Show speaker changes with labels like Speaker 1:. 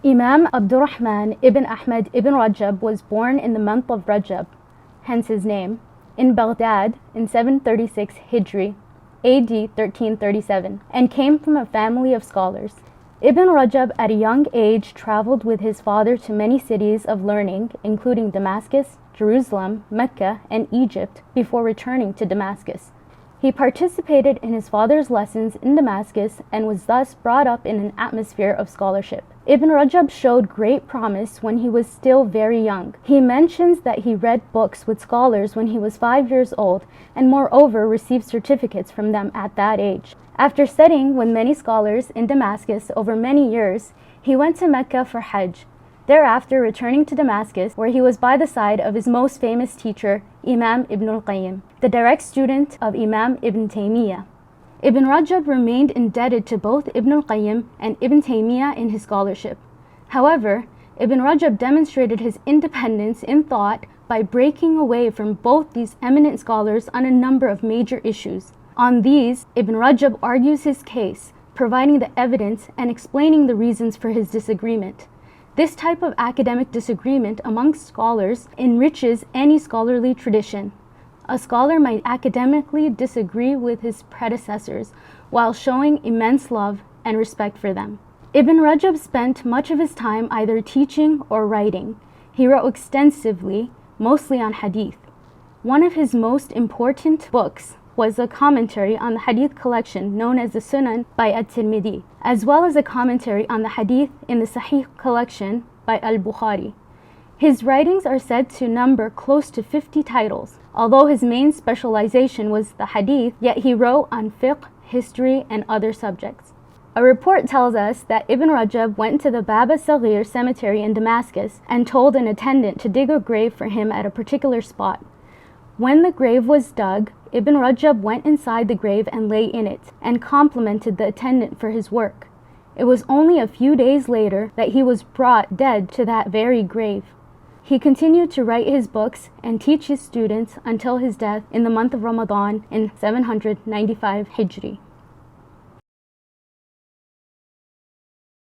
Speaker 1: Imam Abdurrahman ibn Ahmad ibn Rajab was born in the month of Rajab, hence his name, in Baghdad in 736 Hijri, AD 1337, and came from a family of scholars. Ibn Rajab at a young age traveled with his father to many cities of learning, including Damascus, Jerusalem, Mecca, and Egypt, before returning to Damascus. He participated in his father's lessons in Damascus and was thus brought up in an atmosphere of scholarship. Ibn Rajab showed great promise when he was still very young. He mentions that he read books with scholars when he was 5 years old and moreover received certificates from them at that age. After studying with many scholars in Damascus over many years, he went to Mecca for Hajj, thereafter returning to Damascus, where he was by the side of his most famous teacher, Imam Ibn al-Qayyim, the direct student of Imam Ibn Taymiyyah. Ibn Rajab remained indebted to both Ibn al-Qayyim and Ibn Taymiyyah in his scholarship. However, Ibn Rajab demonstrated his independence in thought by breaking away from both these eminent scholars on a number of major issues. On these, Ibn Rajab argues his case, providing the evidence and explaining the reasons for his disagreement. This type of academic disagreement amongst scholars enriches any scholarly tradition. A scholar might academically disagree with his predecessors while showing immense love and respect for them. Ibn Rajab spent much of his time either teaching or writing. He wrote extensively, mostly on hadith. One of his most important books was a commentary on the hadith collection known as the Sunan by At-Tirmidhi, as well as a commentary on the hadith in the Sahih collection by Al-Bukhari. His writings are said to number close to 50 titles. Although his main specialization was the hadith, yet he wrote on fiqh, history, and other subjects. A report tells us that Ibn Rajab went to the Bab as-Saghir cemetery in Damascus and told an attendant to dig a grave for him at a particular spot. When the grave was dug, Ibn Rajab went inside the grave and lay in it, and complimented the attendant for his work. It was only a few days later that he was brought dead to that very grave. He continued to write his books and teach his students until his death in the month of Ramadan in 795 Hijri.